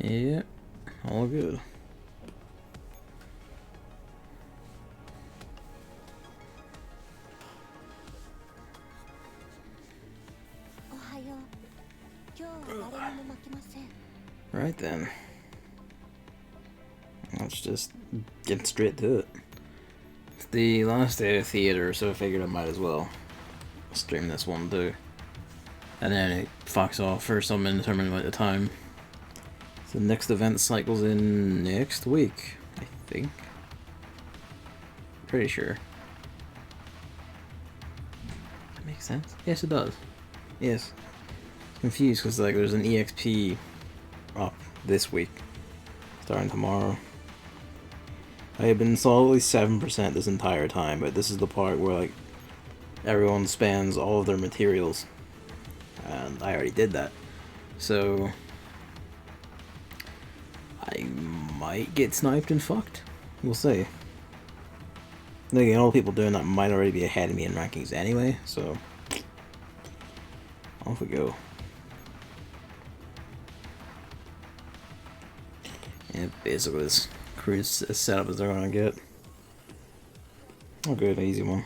Yeah, all good. Right then. Let's just get straight to it. It's the last day of theater, so I figured I might as well stream this one too. And then it fucks off for some indeterminate amount of time. So the next event cycles in next week, I think. Pretty sure. That makes sense? Yes, it does. Yes. Confused because like there's an EXP up this week, starting tomorrow. I have been solidly 7% this entire time, but this is the part where like everyone spends all of their materials, and I already did that, so I might get sniped and fucked. We'll see. Then again, all the people doing that might already be ahead of me in rankings anyway, so off we go. And basically as cruise as setup as they're gonna get. Oh good, easy one.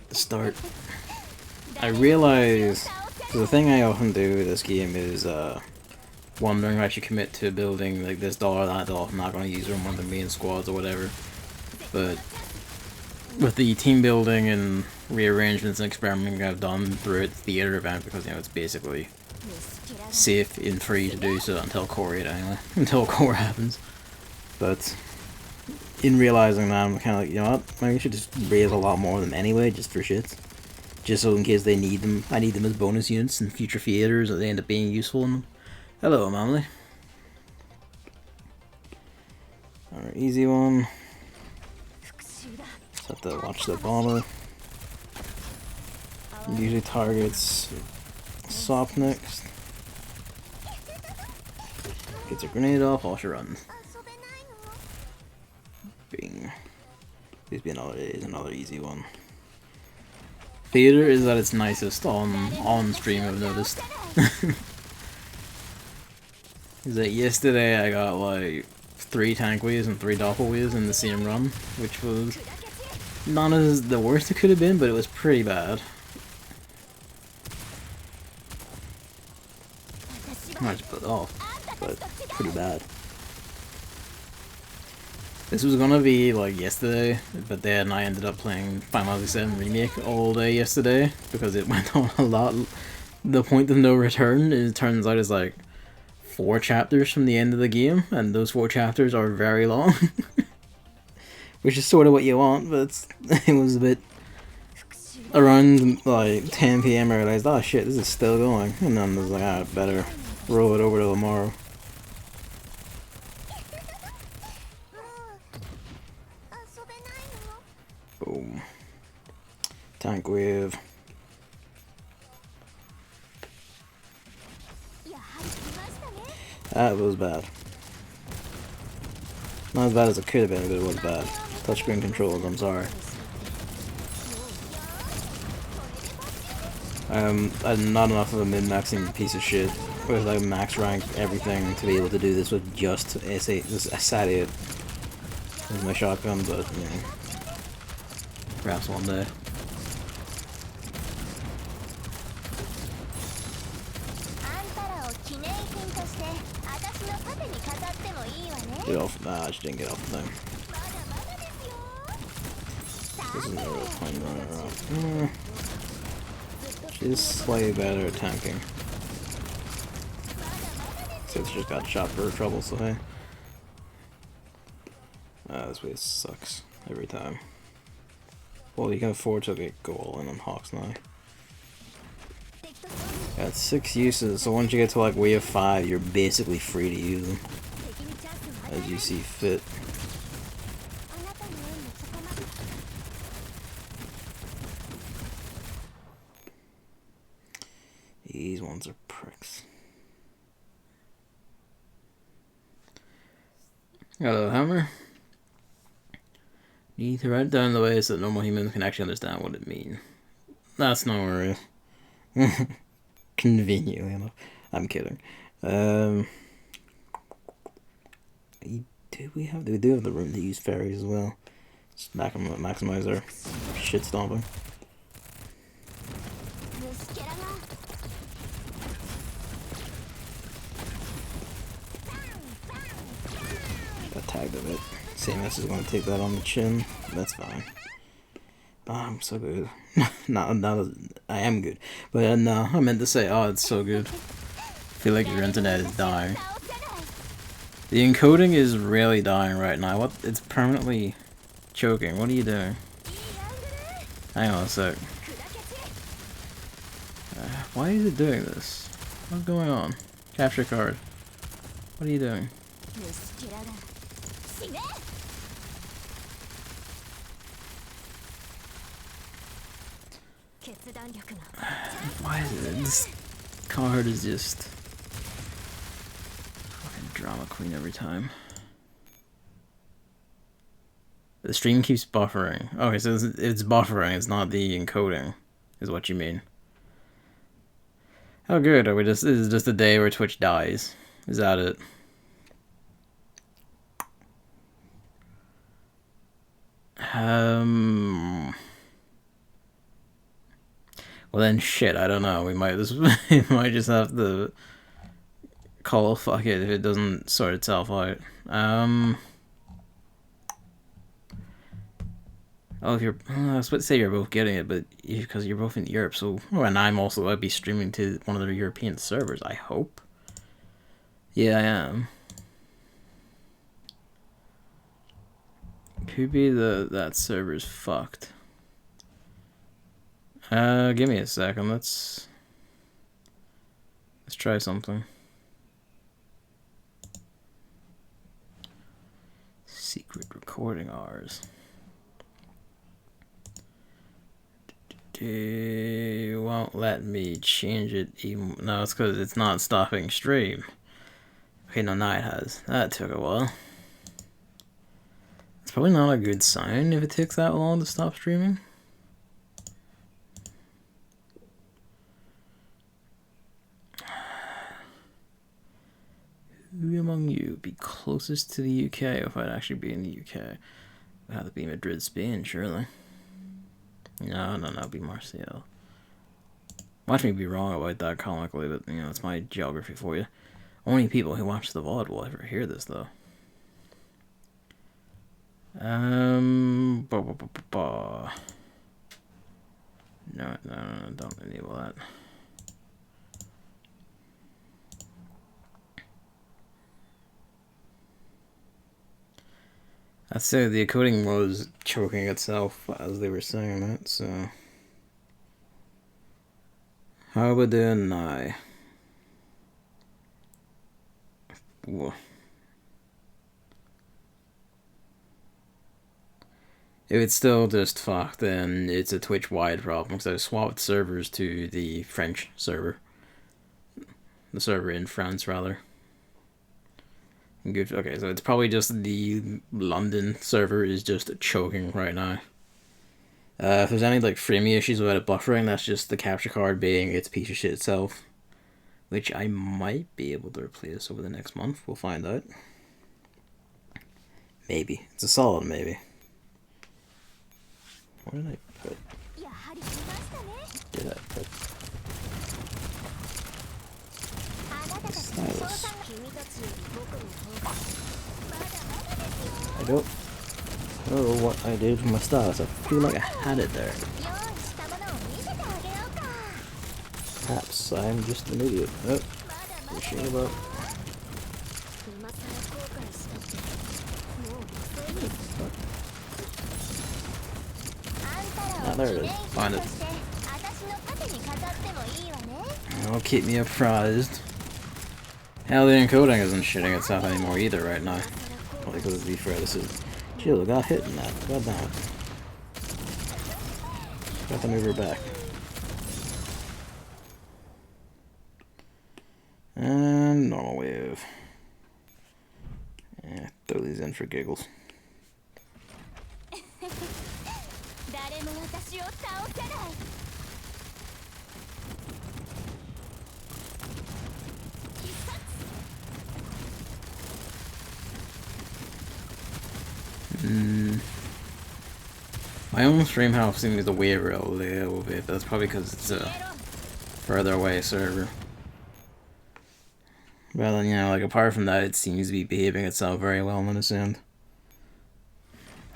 The start. I realize, so the thing I often do with this game is wondering if I should commit to building like this doll or that doll. I'm not gonna use her in one of the main squads or whatever. But with the team building and rearrangements and experimenting I've done throughout the theater event, because you know it's basically safe and free to do so until core 8 anyway, until core happens. But in realizing that, I'm kind of like, you know what, maybe I should just raise a lot more of them anyway, just for shits. Just so in case they need them, I need them as bonus units in future theaters, or they end up being useful in them. Hello, Mamley. Alright, easy one. Just have to watch the bomber. Usually targets Sop next. Gets a grenade off while she runs. Bing. Please be another easy one. Theater is at its nicest on stream, I've noticed. Is that yesterday I got like 3 tank waves and 3 Doppel waves in the same run, which was not as the worst it could have been, but it was pretty bad. I just put it off, but pretty bad. This was gonna be like yesterday, but then I ended up playing Final Fantasy VII Remake all day yesterday because it went on a lot. The point of no return, it turns out, is like 4 chapters from the end of the game, and those 4 chapters are very long. Which is sort of what you want, but it was a bit... Around like 10 PM I realized, oh shit, this is still going. And then I was like, ah, better roll it over to tomorrow. Boom. Tank wave. That was bad. Not as bad as it could have been, but it was bad. Touchscreen controls, I'm sorry. I'm not enough of a min-maxing piece of shit with like max rank everything to be able to do this with just a SAT 8 with my shotgun, but you know, perhaps one day. Get off. Nah, she didn't get off the thing. This isn't a real point running around. She's slightly better at tanking. So it's just got shot for her trouble, so hey. This way sucks every time. Well, you can afford to get goal in on Hawks now. Got 6 uses, so once you get to like wave 5, you're basically free to use them as you see fit. These ones are pricks. Hello, Hammer. Need to write it down the way so that normal humans can actually understand what it means. That's no worries. Conveniently enough. I'm kidding. Um, we do have the room to use fairies as well. Just maximize our shit stomping. Got tagged a bit. CMS is going to take that on the chin. That's fine. Oh, I'm so good. not I am good. But no, I meant to say, oh, it's so good. I feel like your internet is dying. The encoding is really dying right now. What? It's permanently choking. What are you doing? Hang on a sec. Why is it doing this? What's going on? Capture card. What are you doing? Why is it? This card is just fucking drama queen every time. The stream keeps buffering. Okay, so it's buffering. It's not the encoding, is what you mean. Oh, good. Are we just? This is just a day where Twitch dies. Is that it? Well then, shit. I don't know. We might just we might just have to call fuck it if it doesn't sort itself out. Oh, if you're, I was about to say you're both getting it, but because you're both in Europe, so and I'm also I'd be streaming to one of the European servers. I hope. Yeah, I am. Could be that server's fucked. Give me a second. Let's try something. Secret recording hours. It won't let me change it even. No, it's because it's not stopping stream. Okay, no, now it has. That took a while. It's probably not a good sign if it takes that long to stop streaming. Who among you would be closest to the UK if I'd actually be in the UK? It'd have to be Madrid, Spain, surely. No, it'd be Marseille. Watch me be wrong about that comically, but you know, it's my geography for you. Only people who watch the VOD will ever hear this, though. No, don't enable that. I'd say the encoding was choking itself as they were saying that, so... How are we doing now? Whoa. If it's still just fucked, then it's a Twitch-wide problem, because I swapped servers to the French server. The server in France, rather. Good. Okay, so it's probably just the London server is just choking right now. If there's any like framey issues about it buffering, that's just the capture card being its piece of shit itself, which I might be able to replace over the next month. We'll find out. Maybe. It's a solid maybe. Where did I put? Did I put? Stylus. I don't know what I did with my stylus. I feel like I had it there. Perhaps I'm just an idiot. Oh, pushing about. Ah, there it is. Find it. That'll keep me apprised. Hell, the encoding isn't shitting itself anymore either right now. Probably because the thread is... Chill, I got hit in that. God damn it. Got to move her back. And normal wave. Yeah, throw these in for giggles. My own stream house seems to waver a little bit, but that's probably because it's a further away server. Well, you know, like apart from that, it seems to be behaving itself very well on this end.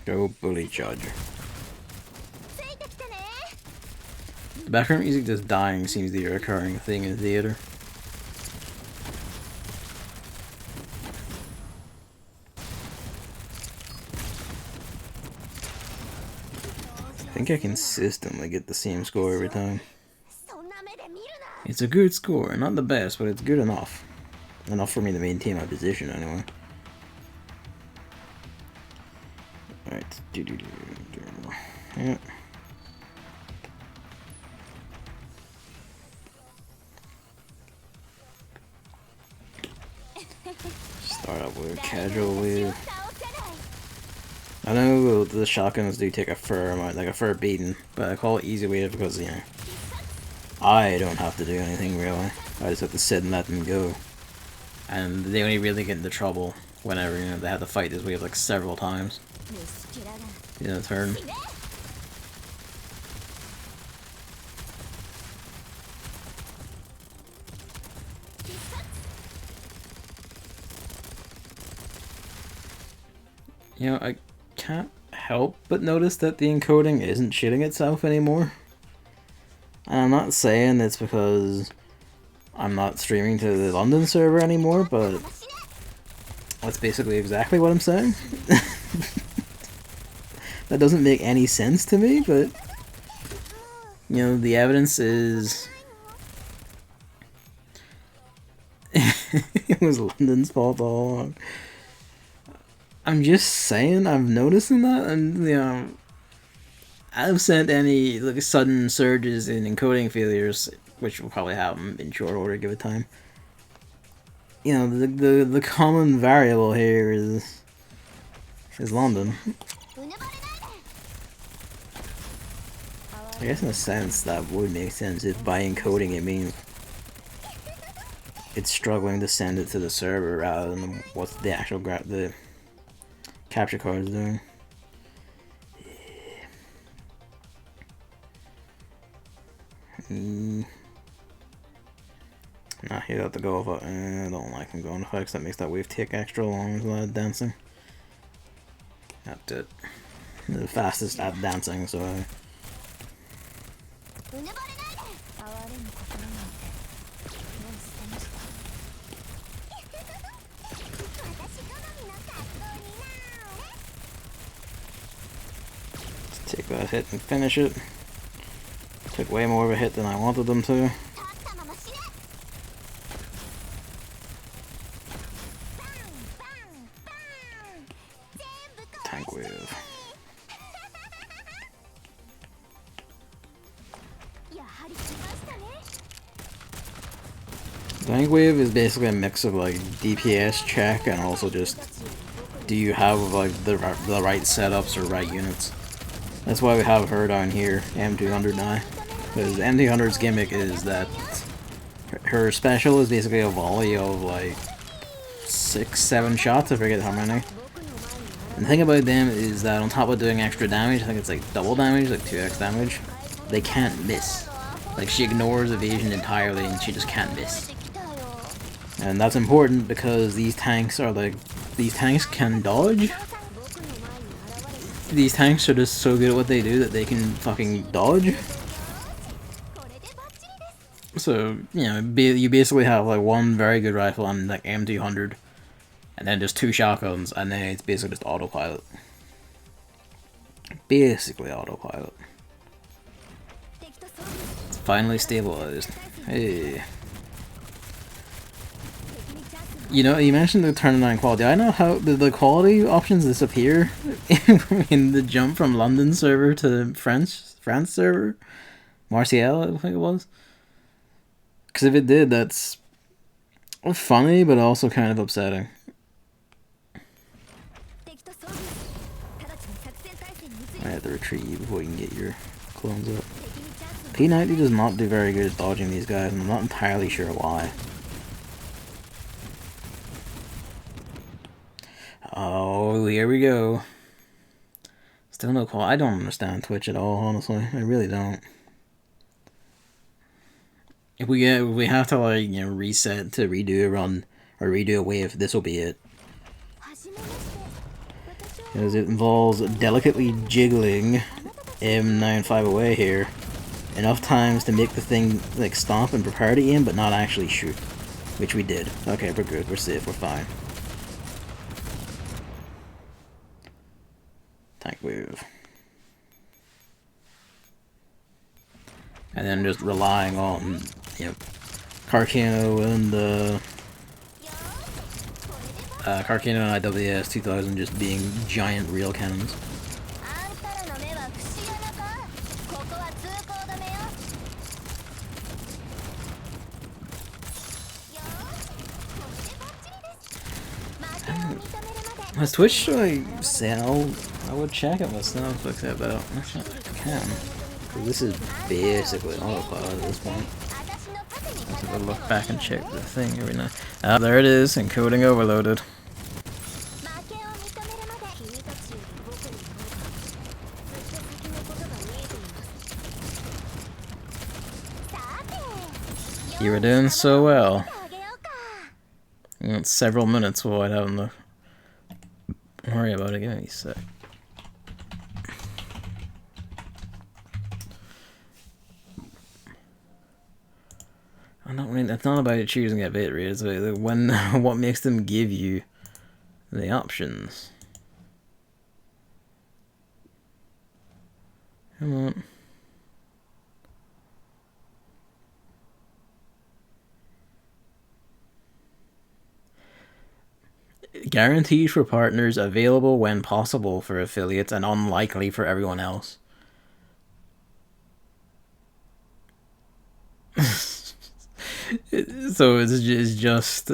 Go bully Charger. The background music just dying seems to be a recurring thing in theater. I think I consistently get the same score every time. It's a good score, not the best, but it's good enough. Enough for me to maintain my position anyway. Alright, yep. Start up with casual wave. I know the shotguns do take a fair amount, like a fair beating, but I call it easy wave because, you know, I don't have to do anything really. I just have to sit and let them go. And they only really get into trouble whenever, you know, they have to fight this wave like several times in a turn. You know, I can't help but notice that the encoding isn't shitting itself anymore. And I'm not saying it's because I'm not streaming to the London server anymore, but that's basically exactly what I'm saying. That doesn't make any sense to me, but you know, the evidence is it was London's fault all along. I'm just saying, I'm noticing that, and you know, I've sent any like sudden surges in encoding failures, which will probably happen in short order, give it time. You know, the common variable here is London. I guess in a sense that would make sense if by encoding it means it's struggling to send it to the server rather than what the actual the capture card is doing. Nah, he'd have to go with I don't like him going effects. That makes that wave take extra long. There's a lot of dancing. That's it. The fastest at dancing, so take that hit and finish it. Took way more of a hit than I wanted them to. Tank wave. Tank wave is basically a mix of like DPS check and also just do you have like the right setups or right units. That's why we have her down here, M200 now. Because M200's gimmick is that her special is basically a volley of like 6-7 shots, I forget how many. And the thing about them is that on top of doing extra damage, I think it's like double damage, like 2x damage, they can't miss. Like she ignores evasion entirely and she just can't miss. And that's important because these tanks are like, these tanks can dodge. These tanks are just so good at what they do that they can fucking dodge. So, you know, you basically have like one very good rifle and like M200, and then just 2 shotguns, and then it's basically just autopilot. Basically autopilot. It's finally stabilized. Hey. You know, you mentioned the turn on quality. I know how the quality options disappear in the jump from London server to France server. Martial, I think it was. Because if it did, that's funny, but also kind of upsetting. I have to retreat you before you can get your clones up. P90 does not do very good at dodging these guys, and I'm not entirely sure why. Oh, here we go. Still no call. I don't understand Twitch at all, honestly. I really don't. If we have to like reset to redo a run or redo a wave, this will be it. Because it involves delicately jiggling M95 away here enough times to make the thing like stop and prepare to aim, but not actually shoot, which we did. Okay, we're good. We're safe. We're fine. Tank wave. And then just relying on, Carcano and Carcano and IWS 2000 just being giant real cannons. Has Twitch like sell? I would check it myself, except I don't actually can. Because this is basically autopilot at this point. Let's have a look back and check the thing every now. Ah, there it is, encoding overloaded. You were doing so well. Several minutes without having to worry about it. Give me a sec. It's not about choosing a bit rate, it's about what makes them give you the options. Come on. Guaranteed for partners, available when possible for affiliates, and unlikely for everyone else. So it's just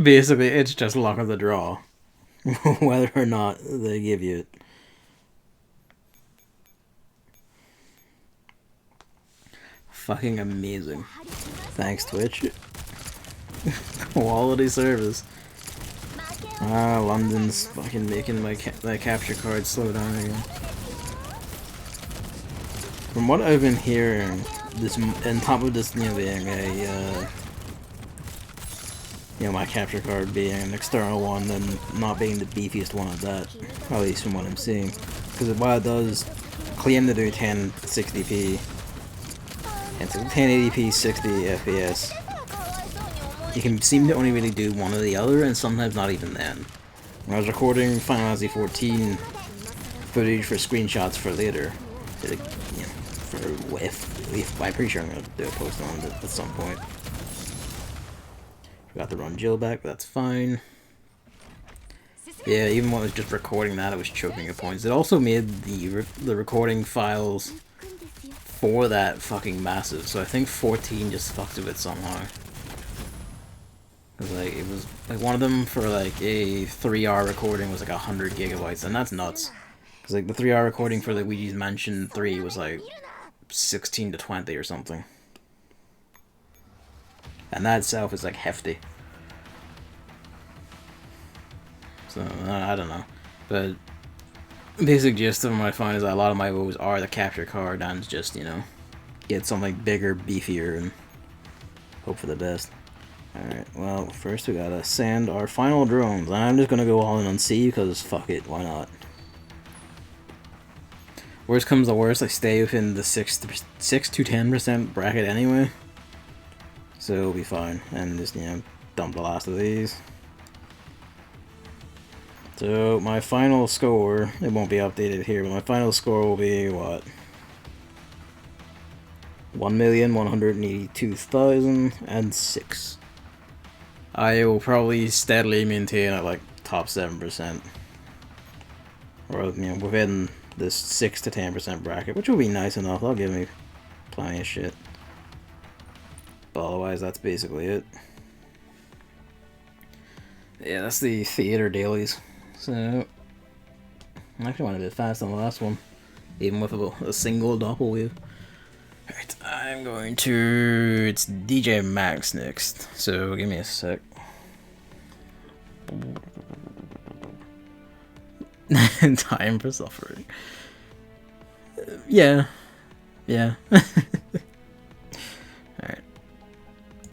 basically it's just luck of the draw whether or not they give you it. Fucking amazing. Thanks, Twitch. Quality service. Ah, London's fucking making my capture card slow down again. From what I've been hearing, this on top of this being a my capture card being an external one and not being the beefiest one at that, at least from what I'm seeing, because while it does claim to do 1060p and 1080p 60 FPS, you can seem to only really do one or the other, and sometimes not even then. When I was recording Final Fantasy 14 footage for screenshots for later, if I'm pretty sure I'm gonna do a post on it at some point. Forgot to run Jill back, that's fine. Yeah, even when I was just recording that, I was choking at points. It also made the recording files for that fucking massive, so I think 14 just fucked with it somehow. Cause like it was like one of them for like a 3-hour recording was like 100 gigabytes, and that's nuts. Cause like the 3-hour recording for the Luigi's Mansion 3 was like 16 to 20 or something. And that itself is like hefty. So, I don't know. But basic gist of what I find is that a lot of my woes are the capture card and just, get something bigger, beefier, and hope for the best. Alright, well, first we gotta send our final drones. And I'm just gonna go all in on C because fuck it, why not? Worst comes to worst, I stay within the 6 to 10% bracket anyway. So it'll be fine. And just, dump the last of these. So my final score, it won't be updated here, but my final score will be what? 1,182,006. I will probably steadily maintain at like top 7%. Or, within this 6 to 10% bracket, which will be nice enough. That'll give me plenty of shit. But otherwise, that's basically it. Yeah, that's the theater dailies. So, I actually went a bit fast on the last one, even with a single Doppel wave. Alright, I'm going to... It's DJ Max next, so give me a sec. Time for suffering. Yeah. Yeah.